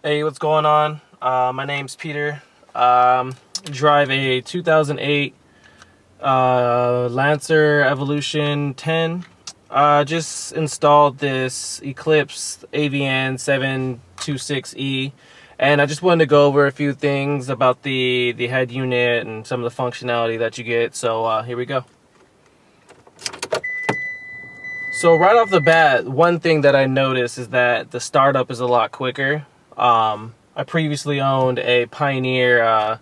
Hey, what's going on? My name's Peter. Drive a 2008 Lancer Evolution 10. Just installed this Eclipse AVN726e, and I just wanted to go over a few things about the head unit and some of the functionality that you get. So here we go. So right off the bat, one thing that I noticed is that the startup is a lot quicker. I previously owned a Pioneer,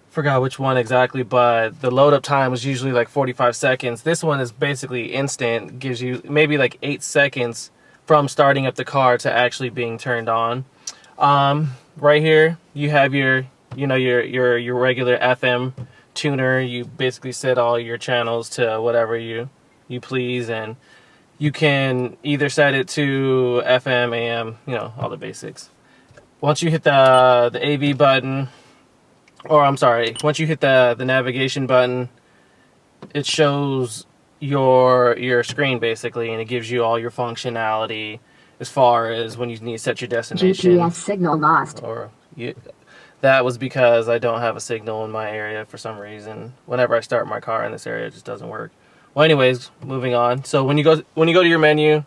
forgot which one exactly, but the load up time was usually like 45 seconds. This one is basically instant, gives you maybe like 8 seconds from starting up the car to actually being turned on. Right here, you have your regular FM tuner. You basically set all your channels to whatever you please, and you can either set it to FM, AM, all the basics. Once you hit the AV button, or I'm sorry, once you hit the navigation button, it shows your screen basically, and it gives you all your functionality as far as when you need to set your destination. GPS signal lost. That was because I don't have a signal in my area for some reason. Whenever I start my car in this area, it just doesn't work. Well, anyways, moving on. So when you go to your menu,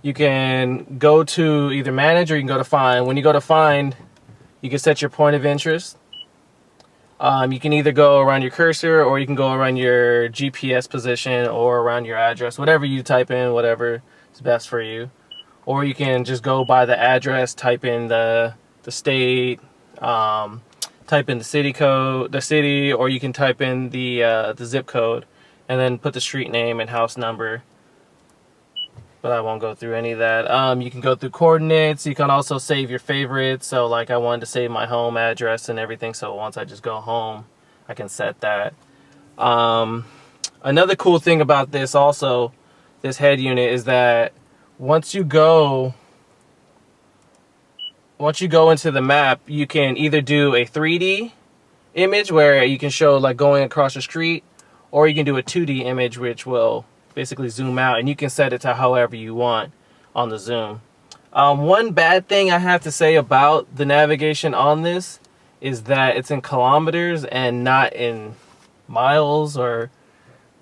you can go to either manage or you can go to find. When you go to find, you can set your point of interest. You can either go around your cursor, or you can go around your GPS position or around your address, whatever you type in, whatever is best for you. Or you can just go by the address, type in the state, type in the city, or you can type in the zip code, and then put the street name and house number. But I won't go through any of that. You can go through coordinates. You can also save your favorites. So like I wanted to save my home address and everything. So once I just go home, I can set that. Another cool thing about this head unit is that once you go into the map, you can either do a 3D image where you can show like going across the street, or you can do a 2D image which will basically zoom out, and you can set it to however you want on the zoom. One bad thing I have to say about the navigation on this is that it's in kilometers and not in miles or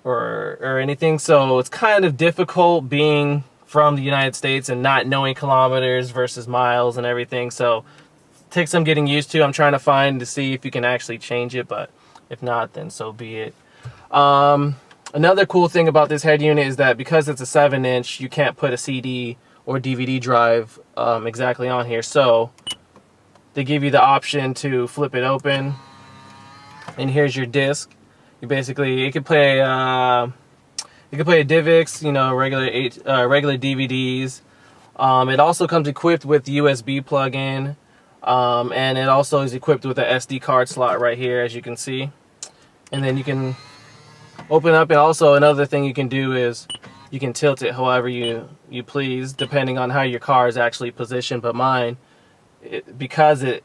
anything. So it's kind of difficult being from the United States and not knowing kilometers versus miles and everything. So it takes some getting used to. I'm trying to find to see if you can actually change it, but if not, then so be it. Another cool thing about this head unit is that because it's a 7-inch, you can't put a CD or DVD drive exactly on here. So they give you the option to flip it open, and here's your disc. You basically, it could play a DivX, regular DVDs. It also comes equipped with USB plug-in, and it also is equipped with a SD card slot right here, as you can see. And then you can open up, and also another thing you can do is you can tilt it however you please, depending on how your car is actually positioned. But mine, because it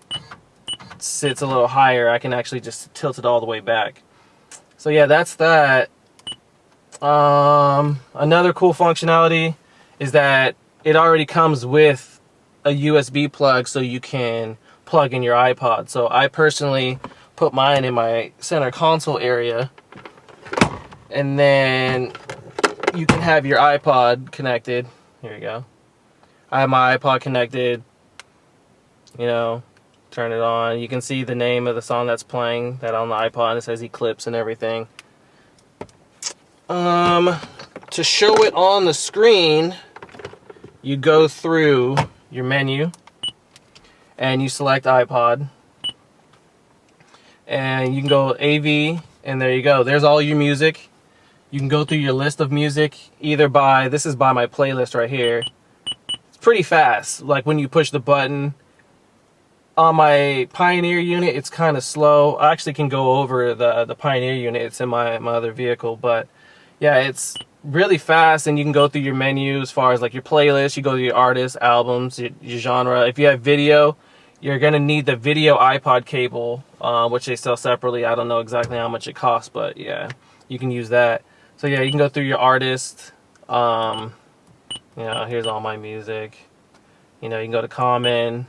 sits a little higher, I can actually just tilt it all the way back. So yeah, that's that. Another cool functionality is that it already comes with a USB plug, so you can plug in your iPod. So I personally put mine in my center console area, and then you can have your iPod connected. Here you go. I have my iPod connected. Turn it on. You can see the name of the song that's playing that on the iPod. It says Eclipse and everything. To show it on the screen, you go through your menu and you select iPod, and you can go AV, and there you go. There's all your music. You can go through your list of music either by, this is by my playlist right here. It's pretty fast. Like when you push the button. On my Pioneer unit, it's kind of slow. I actually can go over the Pioneer unit. It's in my other vehicle, but yeah, it's really fast, and you can go through your menu as far as like your playlist. You go to your artists, albums, your genre. If you have video, you're gonna need the video iPod cable, which they sell separately. I don't know exactly how much it costs, but yeah, you can use that. So yeah, you can go through your artist. Here's all my music. You can go to common.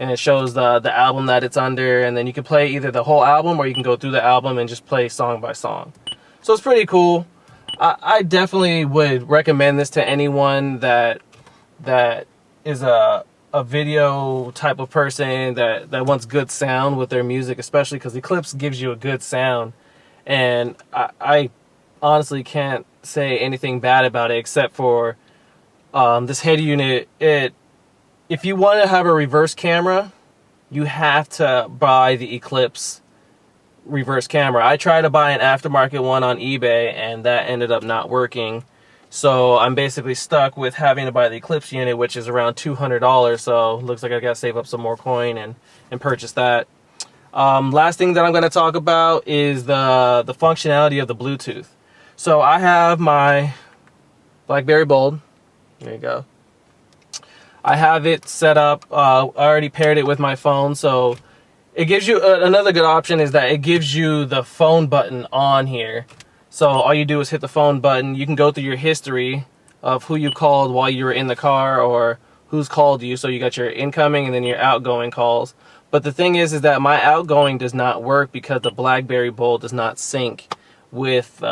and it shows the album that it's under, and then you can play either the whole album or you can go through the album and just play song by song. So it's pretty cool. I definitely would recommend this to anyone that is a video type of person that wants good sound with their music, especially because Eclipse gives you a good sound, and I honestly can't say anything bad about it except for this head unit. If you want to have a reverse camera, you have to buy the Eclipse reverse camera. I tried to buy an aftermarket one on eBay, and that ended up not working. So I'm basically stuck with having to buy the Eclipse unit, which is around $200. So looks like I gotta save up some more coin and purchase that. Last thing that I'm going to talk about is the functionality of the Bluetooth. So I have my BlackBerry Bold. There you go. I have it set up. I already paired it with my phone, so it gives you another good option is that it gives you the phone button on here. So all you do is hit the phone button. You can go through your history of who you called while you were in the car or who's called you. So you got your incoming and then your outgoing calls. But the thing is that my outgoing does not work because the BlackBerry Bold does not sync with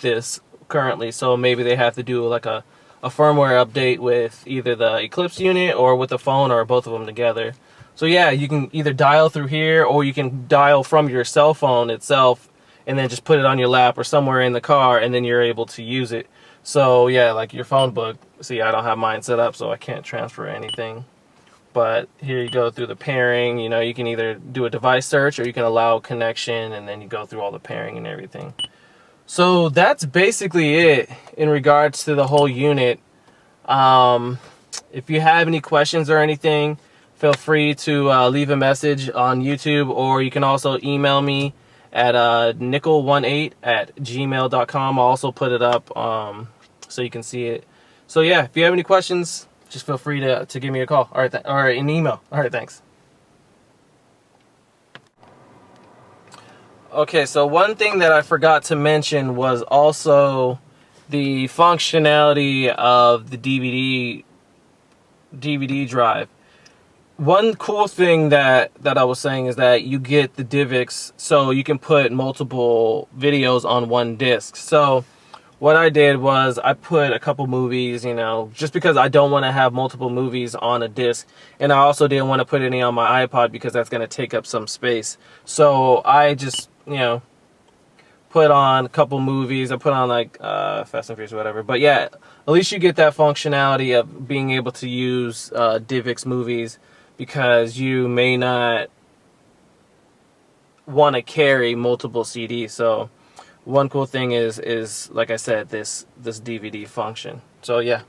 this currently. So maybe they have to do like a firmware update with either the Eclipse unit or with the phone or both of them together. So yeah, you can either dial through here or you can dial from your cell phone itself and then just put it on your lap or somewhere in the car, and then you're able to use it. So yeah, like your phone book. See, I don't have mine set up, so I can't transfer anything. But here you go through the pairing. You know, you can either do a device search or you can allow connection, and then you go through all the pairing and everything. So that's basically it in regards to the whole unit. If you have any questions or anything, feel free to leave a message on YouTube, or you can also email me at nickel18@gmail.com. I'll also put it up so you can see it. So yeah, if you have any questions, just feel free to give me a call. All right, or an email. All right, thanks. Okay, so one thing that I forgot to mention was also the functionality of the DVD drive. One cool thing that I was saying is that you get the DivX, so you can put multiple videos on one disc. So what I did was I put a couple movies, you know, just because I don't want to have multiple movies on a disc. And I also didn't want to put any on my iPod because that's going to take up some space. So I just, you know, put on a couple movies. I put on like Fast and Furious or whatever. But yeah, at least you get that functionality of being able to use DivX movies, because you may not want to carry multiple CDs. So one cool thing is like I said, this DVD function. So yeah.